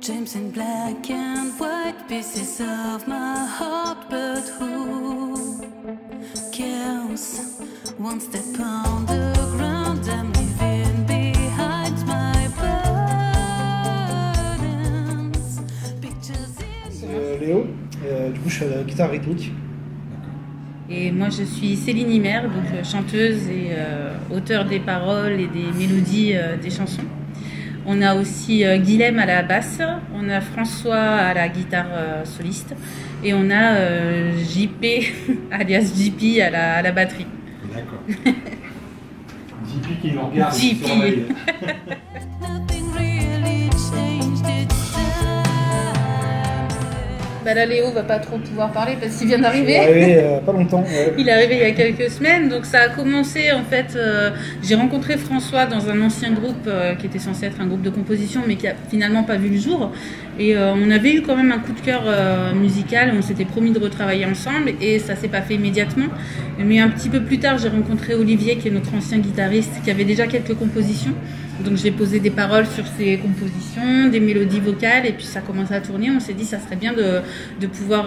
Dreams in black and white, pieces of my heart, but who cares? One step on the ground, I'm leaving behind my burdens. Pictures in Léo, du coup je suis à la guitare rythmique. Et moi je suis Céline Himer, donc chanteuse et auteure des paroles et des mélodies des chansons. On a aussi Guilhem à la basse, on a François à la guitare soliste et on a JP alias JP à la batterie. D'accord. JP qui nous regarde. JP. nothing really changed its time. Bah là Léo va pas trop pouvoir parler parce qu'il vient d'arriver. Il est arrivé pas longtemps. Ouais. Il est arrivé il y a quelques semaines, donc ça a commencé en fait. J'ai rencontré François dans un ancien groupe qui était censé être un groupe de composition, mais qui a finalement pas vu le jour. Et on avait eu quand même un coup de cœur musical. On s'était promis de retravailler ensemble, et ça s'est pas fait immédiatement. Mais un petit peu plus tard, j'ai rencontré Olivier, qui est notre ancien guitariste, qui avait déjà quelques compositions. Donc j'ai posé des paroles sur ses compositions, des mélodies vocales, et puis ça commençait à tourner. On s'est dit ça serait bien de pouvoir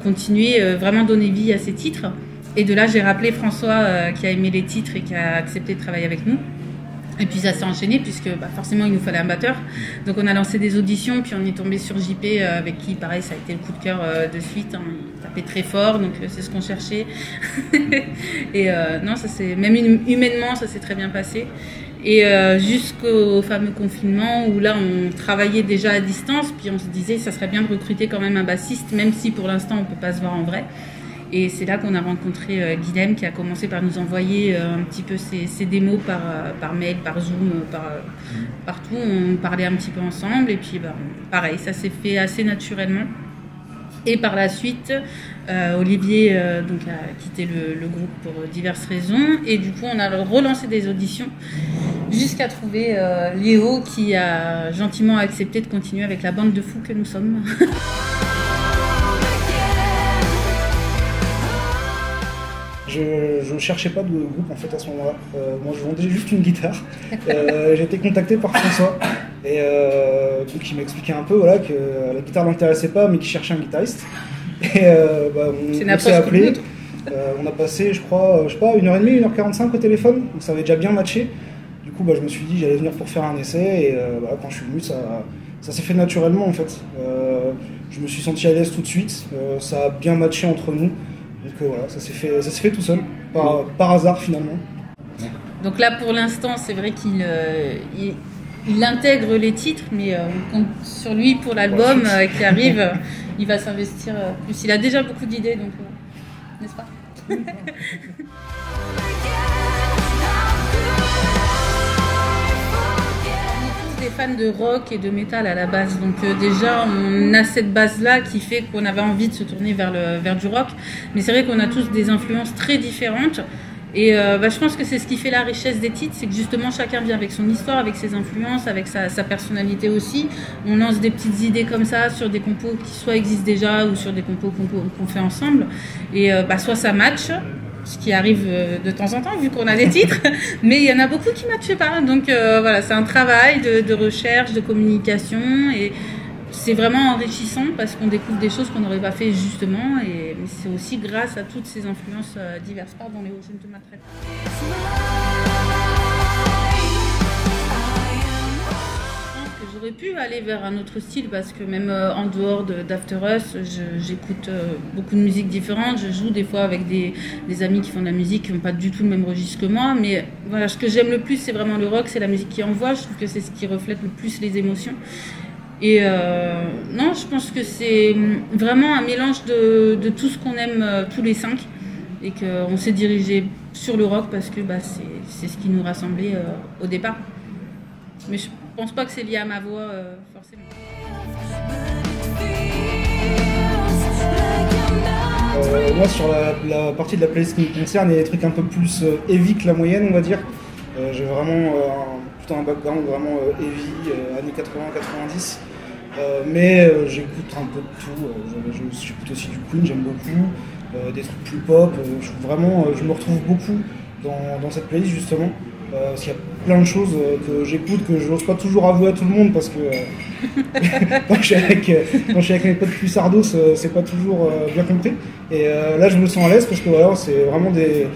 continuer, vraiment donner vie à ces titres. Et de là j'ai rappelé François qui a aimé les titres et qui a accepté de travailler avec nous. Et puis ça s'est enchaîné puisque forcément il nous fallait un batteur. Donc on a lancé des auditions, puis on est tombé sur JP avec qui pareil ça a été le coup de cœur de suite. Hein. Il tapait très fort, donc c'est ce qu'on cherchait. Et non, ça c'est même humainement ça s'est très bien passé. Et jusqu'au fameux confinement où là on travaillait déjà à distance, puis on se disait ça serait bien de recruter quand même un bassiste, même si pour l'instant on peut pas se voir en vrai. Et c'est là qu'on a rencontré Guilhem, qui a commencé par nous envoyer un petit peu ses démos par mail, par Zoom, partout. On parlait un petit peu ensemble et puis pareil, ça s'est fait assez naturellement. Et par la suite, Olivier donc a quitté le groupe pour diverses raisons. Et du coup, on a relancé des auditions jusqu'à trouver Léo, qui a gentiment accepté de continuer avec la bande de fous que nous sommes. Je cherchais pas de groupe en fait à ce moment-là. Moi je vendais juste une guitare. J'ai été contacté par François et donc il m'a expliqué un peu voilà, que la guitare l'intéressait pas mais qu'il cherchait un guitariste. Et on s'est appelé. On a passé je crois, je sais pas, 1h30, 1h45 au téléphone, donc ça avait déjà bien matché. Du coup je me suis dit j'allais venir pour faire un essai et quand je suis venu ça s'est fait naturellement en fait. Je me suis senti à l'aise tout de suite, ça a bien matché entre nous. Donc voilà, ça s'est fait tout seul, par hasard finalement. Donc là pour l'instant c'est vrai qu'il intègre les titres, mais on compte sur lui pour l'album qui arrive. Il va s'investir plus. Il a déjà beaucoup d'idées, donc n'est-ce pas? Des fans de rock et de métal à la base, donc déjà on a cette base là qui fait qu'on avait envie de se tourner vers du rock, mais c'est vrai qu'on a tous des influences très différentes et je pense que c'est ce qui fait la richesse des titres, c'est que justement chacun vient avec son histoire, avec ses influences, avec sa personnalité aussi. On lance des petites idées comme ça sur des compos qui soit existent déjà ou sur des compos qu'on fait ensemble et soit ça match, ce qui arrive de temps en temps vu qu'on a des titres, mais il y en a beaucoup qui ne matchent pas. Donc voilà, c'est un travail de recherche, de communication et c'est vraiment enrichissant parce qu'on découvre des choses qu'on n'aurait pas fait justement, et c'est aussi grâce à toutes ces influences diverses. Pardon Léo, je ne te maltraite pas. J'aurais pu aller vers un autre style parce que même en dehors d'After Us, j'écoute beaucoup de musiques différentes. Je joue des fois avec des amis qui font de la musique qui n'ont pas du tout le même registre que moi. Mais voilà, ce que j'aime le plus, c'est vraiment le rock, c'est la musique qui envoie. Je trouve que c'est ce qui reflète le plus les émotions. Et non, je pense que c'est vraiment un mélange de tout ce qu'on aime tous les 5 et qu'on s'est dirigé sur le rock parce que c'est ce qui nous rassemblait au départ. Mais je pense pas que c'est lié à ma voix forcément. Moi sur la partie de la playlist qui me concerne, il y a des trucs un peu plus heavy que la moyenne on va dire. J'ai vraiment un background vraiment heavy, années 80-90. Mais j'écoute un peu de tout. J'écoute aussi du Queen, j'aime beaucoup. Des trucs plus pop. Je me retrouve beaucoup dans cette playlist justement. Parce qu'il y a plein de choses que j'écoute, que je n'ose pas toujours avouer à tout le monde, parce que quand je suis avec mes potes plus sardos, c'est pas toujours bien compris. Et là, je me sens à l'aise, parce que voilà, c'est vraiment des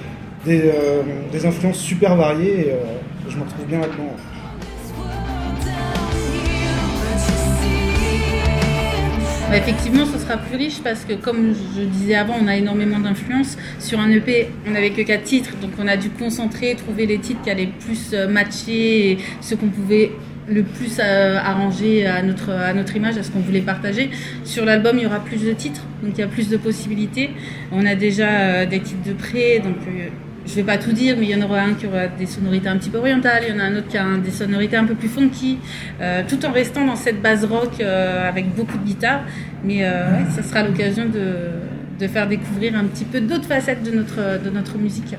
influences super variées, et je me retrouve bien là-dedans. Effectivement, ce sera plus riche parce que, comme je disais avant, on a énormément d'influence. Sur un EP, on n'avait que 4 titres, donc on a dû concentrer, trouver les titres qui allaient plus matcher et ce qu'on pouvait le plus arranger à notre image, à ce qu'on voulait partager. Sur l'album, il y aura plus de titres, donc il y a plus de possibilités. On a déjà des titres de près, donc je vais pas tout dire, mais il y en aura un qui aura des sonorités un petit peu orientales, il y en a un autre qui a des sonorités un peu plus funky, tout en restant dans cette base rock avec beaucoup de guitare. Mais ouais, ça sera l'occasion de faire découvrir un petit peu d'autres facettes de notre musique.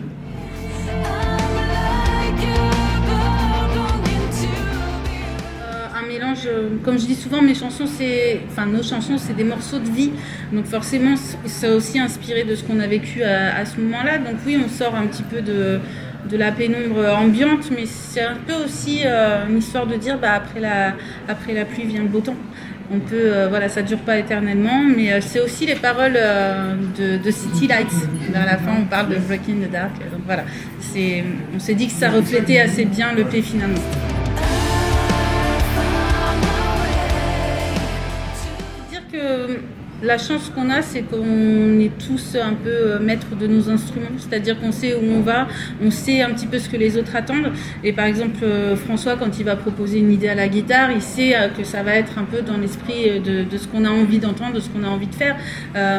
Mélange, comme je dis souvent, nos chansons, c'est des morceaux de vie. Donc forcément, c'est aussi inspiré de ce qu'on a vécu à ce moment-là. Donc oui, on sort un petit peu de la pénombre ambiante, mais c'est un peu aussi une histoire de dire, après la pluie vient le beau temps. On peut, voilà, ça dure pas éternellement, mais c'est aussi les paroles de City Lights. Vers la fin, on parle de Breaking the Dark. Donc voilà, on s'est dit que ça reflétait assez bien l'EP finalement. La chance qu'on a, c'est qu'on est tous un peu maîtres de nos instruments, c'est-à-dire qu'on sait où on va, on sait un petit peu ce que les autres attendent. Et par exemple, François, quand il va proposer une idée à la guitare, il sait que ça va être un peu dans l'esprit de ce qu'on a envie d'entendre, de ce qu'on a envie de faire.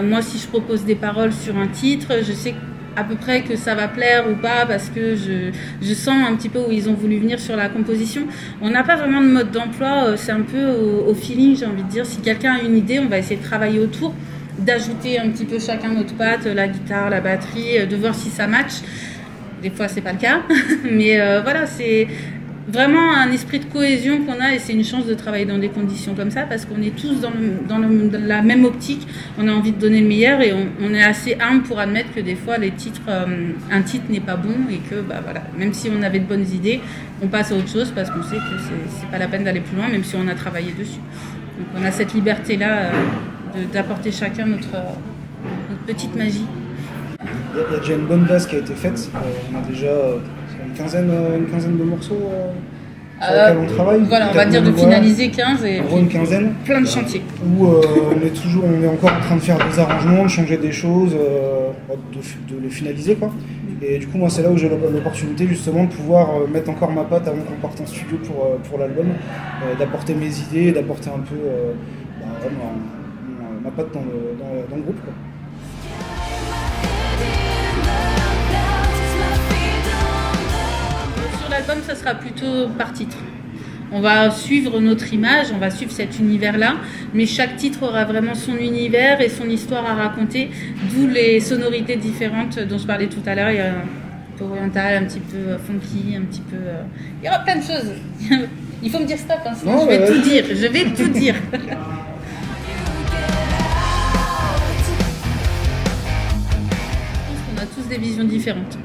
Moi, si je propose des paroles sur un titre, je sais à peu près que ça va plaire ou pas, parce que je sens un petit peu où ils ont voulu venir sur la composition. On n'a pas vraiment de mode d'emploi, c'est un peu au feeling, j'ai envie de dire. Si quelqu'un a une idée, on va essayer de travailler autour, d'ajouter un petit peu chacun notre patte, la guitare, la batterie, de voir si ça match. Des fois, c'est pas le cas, mais voilà, c'est vraiment un esprit de cohésion qu'on a, et c'est une chance de travailler dans des conditions comme ça, parce qu'on est tous dans la même optique. On a envie de donner le meilleur, et on est assez humble pour admettre que des fois un titre n'est pas bon, et que voilà, même si on avait de bonnes idées, on passe à autre chose parce qu'on sait que c'est pas la peine d'aller plus loin, même si on a travaillé dessus. Donc on a cette liberté là d'apporter chacun notre petite magie. Il y a déjà une bonne base qui a été faite. On a déjà une quinzaine de morceaux sur lesquels on travaille. Voilà, on va dire de finaliser 15 et une quinzaine. Plein de chantiers. Où on est encore en train de faire des arrangements, de changer des choses, de les finaliser, quoi. Et du coup, moi, c'est là où j'ai l'opportunité justement de pouvoir mettre encore ma patte avant qu'on parte en studio pour l'album, d'apporter mes idées, d'apporter un peu ma patte dans le groupe, quoi. L'album, ça sera plutôt par titre. On va suivre notre image, on va suivre cet univers-là, mais chaque titre aura vraiment son univers et son histoire à raconter, d'où les sonorités différentes dont je parlais tout à l'heure. Il y a un peu oriental, un petit peu funky, un petit peu... Il y aura plein de choses. Il faut me dire stop, hein, sinon je vais tout dire. Je vais tout dire. Des visions différentes.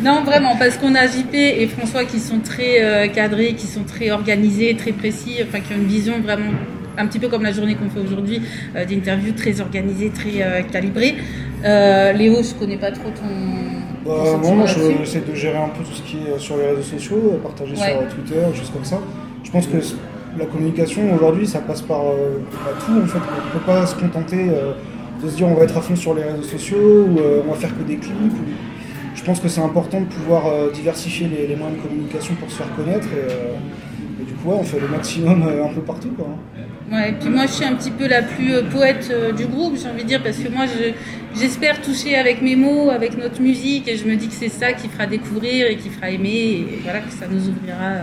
Non, vraiment, parce qu'on a JP et François qui sont très cadrés, qui sont très organisés, très précis, enfin qui ont une vision vraiment un petit peu comme la journée qu'on fait aujourd'hui, d'interview très organisée, très calibrée. Léo, je connais pas trop ton moi, j'essaie de gérer un peu tout ce qui est sur les réseaux sociaux, partager sur Twitter, choses comme ça. Je pense que la communication aujourd'hui, ça passe par tout en fait. On ne peut pas se contenter de se dire on va être à fond sur les réseaux sociaux ou on va faire que des clips. Je pense que c'est important de pouvoir diversifier les moyens de communication pour se faire connaître et du coup on fait le maximum un peu partout, quoi. Ouais, et puis moi je suis un petit peu la plus poète du groupe, j'ai envie de dire, parce que moi j'espère toucher avec mes mots, avec notre musique, et je me dis que c'est ça qui fera découvrir et qui fera aimer, et voilà, que ça nous ouvrira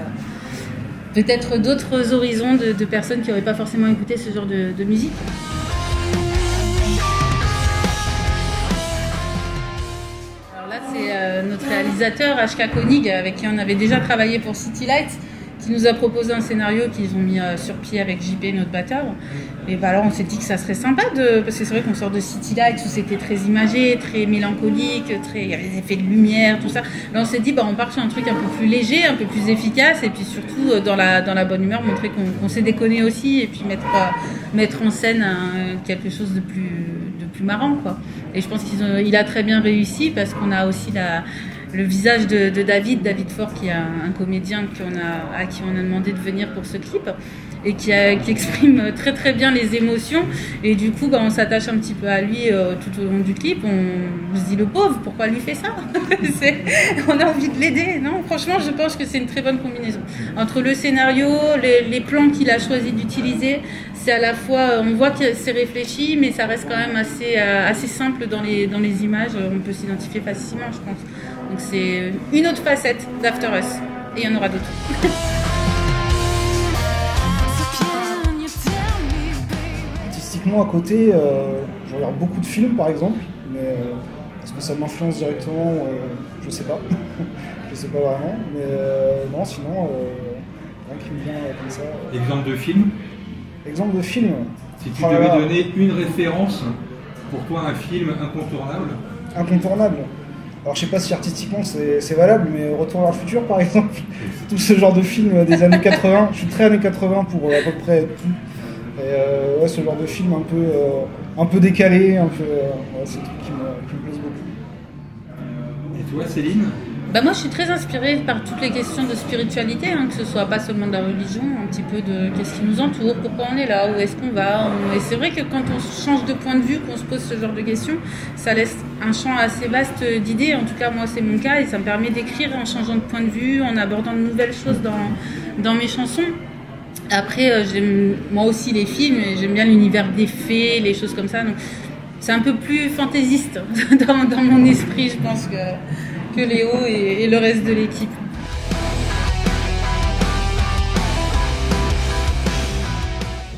peut-être d'autres horizons de personnes qui n'auraient pas forcément écouté ce genre de musique. C'est notre réalisateur HK Koenig, avec qui on avait déjà travaillé pour City Lights, qui nous a proposé un scénario qu'ils ont mis sur pied avec JP, notre batteur. Et bah alors on s'est dit que ça serait sympa, parce que c'est vrai qu'on sort de City Lights où c'était très imagé, très mélancolique, il y avait des effets de lumière, tout ça. Là on s'est dit on part sur un truc un peu plus léger, un peu plus efficace, et puis surtout dans la bonne humeur, montrer qu'on sait déconner aussi, et puis mettre en scène quelque chose de plus marrant, quoi. Et je pense qu'il a très bien réussi, parce qu'on a aussi le visage de David Faure, qui est un comédien à qui on a demandé de venir pour ce clip, et qui exprime très très bien les émotions, et du coup on s'attache un petit peu à lui tout au long du clip. On se dit, le pauvre, pourquoi lui fait ça? On a envie de l'aider. Non, franchement je pense que c'est une très bonne combinaison entre le scénario, les plans qu'il a choisi d'utiliser. C'est à la fois, on voit que c'est réfléchi, mais ça reste quand même assez simple dans les images. On peut s'identifier facilement, je pense. Donc c'est une autre facette d'After Us, et il y en aura d'autres. Artistiquement, à côté, je regarde beaucoup de films par exemple, mais est-ce que ça m'influence directement? Je sais pas. Je sais pas vraiment, mais non, sinon, rien qui me vient comme ça. Exemple de film? Exemple de film? Si tu devais donner une référence, pour toi un film incontournable? Incontournable. Alors je sais pas si artistiquement c'est valable, mais Retour vers le futur par exemple, tout ce genre de film des années 80, je suis très années 80 pour à peu près tout. Et ouais, ce genre de film un peu décalé, c'est des trucs qui me plaisent beaucoup. Et toi Céline? Moi je suis très inspirée par toutes les questions de spiritualité, que ce soit pas seulement de la religion, un petit peu de qu'est-ce qui nous entoure, pourquoi on est là, où est-ce qu'on va. Et c'est vrai que quand on change de point de vue, qu'on se pose ce genre de questions, ça laisse un champ assez vaste d'idées. En tout cas moi c'est mon cas, et ça me permet d'écrire en changeant de point de vue, en abordant de nouvelles choses dans mes chansons. Après j'aime moi aussi les films, et j'aime bien l'univers des fées, les choses comme ça, donc c'est un peu plus fantaisiste dans mon esprit, je pense, que Léo et le reste de l'équipe.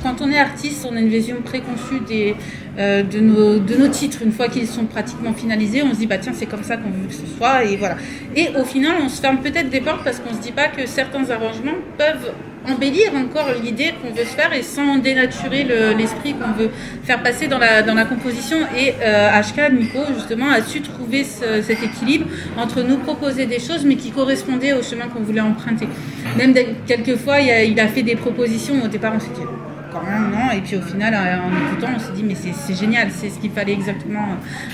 Quand on est artiste, on a une vision préconçue de nos titres. Une fois qu'ils sont pratiquement finalisés, on se dit tiens, c'est comme ça qu'on veut que ce soit, et voilà. Et au final, on se ferme peut-être des portes, parce qu'on se dit pas que certains arrangements peuvent embellir encore l'idée qu'on veut se faire, et sans dénaturer l'esprit qu'on veut faire passer dans la composition. Et HK, Nico, justement, a su trouver cet équilibre entre nous proposer des choses, mais qui correspondaient au chemin qu'on voulait emprunter. Même quelquefois, il a fait des propositions où au départ on s'est dit quand même non, et puis au final en écoutant on s'est dit mais c'est génial, c'est ce qu'il fallait exactement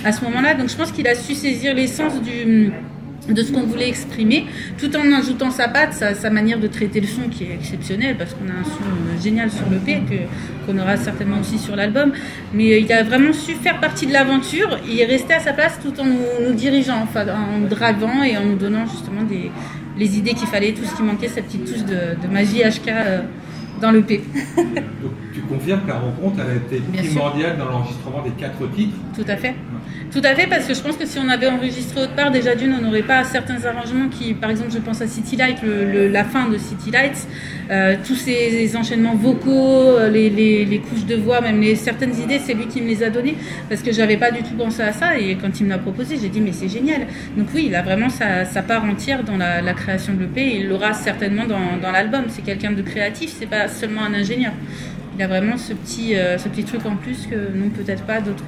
à ce moment-là. Donc je pense qu'il a su saisir l'essence de ce qu'on voulait exprimer, tout en ajoutant sa patte, sa manière de traiter le son qui est exceptionnelle, parce qu'on a un son génial sur l'EP qu'on aura certainement aussi sur l'album. Mais il a vraiment su faire partie de l'aventure. Il est resté à sa place tout en nous dirigeant, en nous drivant et en nous donnant justement les idées qu'il fallait, tout ce qui manquait, cette petite touche de magie HK dans l'EP. Donc tu confirmes que la rencontre a été primordiale dans l'enregistrement des 4 titres? Tout à fait. Tout à fait, parce que je pense que si on avait enregistré autre part, déjà d'une, on n'aurait pas certains arrangements qui, par exemple, je pense à City Light, la fin de City Lights, tous ces enchaînements vocaux, les couches de voix, même certaines idées, c'est lui qui me les a données, parce que j'avais pas du tout pensé à ça, et quand il me l'a proposé, j'ai dit mais c'est génial. Donc oui, il a vraiment sa part entière dans la création de l'EP, et il l'aura certainement dans l'album. C'est quelqu'un de créatif, c'est pas seulement un ingénieur. Il a vraiment ce petit truc en plus que n'ont peut-être pas d'autres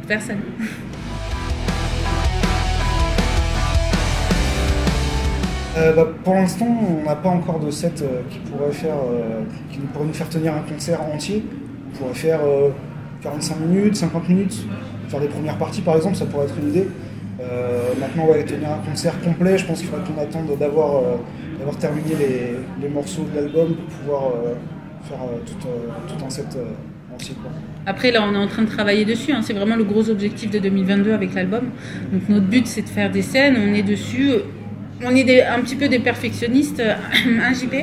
personnes. Pour l'instant, on n'a pas encore de set qui pourrait nous faire tenir un concert entier. On pourrait faire 45 minutes, 50 minutes, faire des premières parties par exemple, ça pourrait être une idée. Maintenant, tenir un concert complet, je pense qu'il faudrait qu'on attende d'avoir terminé les morceaux de l'album pour pouvoir faire tout un set entier, quoi. Après, là, on est en train de travailler dessus. C'est vraiment le gros objectif de 2022 avec l'album. Donc, notre but, c'est de faire des scènes. On est dessus. On est un petit peu des perfectionnistes, JP.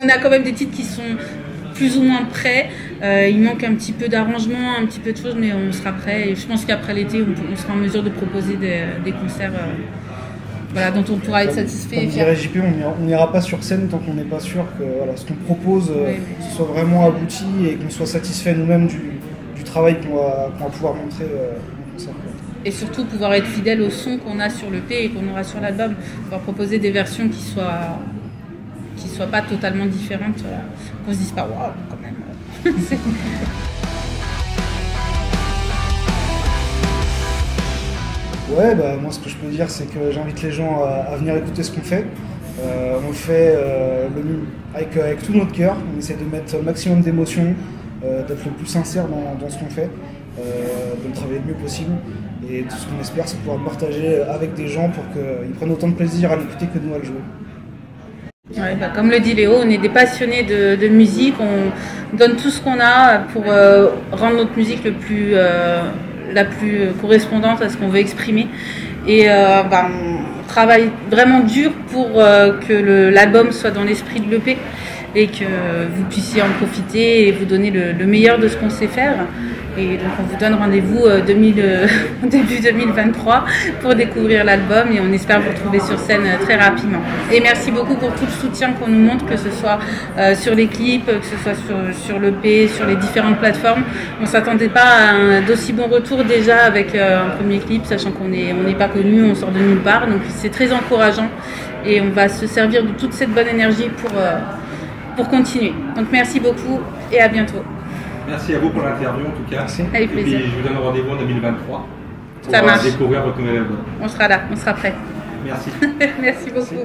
On a quand même des titres qui sont plus ou moins prêts. Il manque un petit peu d'arrangement, un petit peu de choses, mais on sera prêt. Et je pense qu'après l'été, on sera en mesure de proposer des concerts dont on pourra être satisfait. Comme dirait JP, on n'ira pas sur scène tant qu'on n'est pas sûr que ce qu'on propose ce soit vraiment abouti et qu'on soit satisfait nous-mêmes du travail qu'on va pouvoir montrer au concert. Et surtout pouvoir être fidèle au son qu'on a sur l'EP et qu'on aura sur l'album. Pouvoir proposer des versions qui soient qui soient pas totalement différentes, qu'on se dise pas waouh quand même. Ouais, bah, moi ce que je peux dire c'est que j'invite les gens à venir écouter ce qu'on fait. On le fait avec tout notre cœur, on essaie de mettre un maximum d'émotions, d'être le plus sincère dans ce qu'on fait, de le travailler le mieux possible. Et tout ce qu'on espère c'est pouvoir le partager avec des gens pour qu'ils prennent autant de plaisir à l'écouter que nous à le jouer. Ouais, bah, comme le dit Léo, on est des passionnés de musique, on donne tout ce qu'on a pour rendre notre musique la plus correspondante à ce qu'on veut exprimer. Et on travaille vraiment dur pour que l'album soit dans l'esprit de l'EP et que vous puissiez en profiter et vous donner le meilleur de ce qu'on sait faire. Et donc on vous donne rendez-vous début 2023 pour découvrir l'album et on espère vous retrouver sur scène très rapidement. Et merci beaucoup pour tout le soutien qu'on nous montre, que ce soit sur les clips, que ce soit sur l'EP, sur les différentes plateformes. On ne s'attendait pas à un d'aussi bon retour déjà avec un premier clip, sachant qu'on n'est pas connu, on sort de nulle part. Donc c'est très encourageant et on va se servir de toute cette bonne énergie pour continuer. Donc merci beaucoup et à bientôt. Merci à vous pour l'interview en tout cas. Merci. Avec plaisir. Et puis je vous donne rendez-vous en 2023 pour Ça marche. découvrir votre nouvel album. On sera là, on sera prêts. Merci. Merci beaucoup.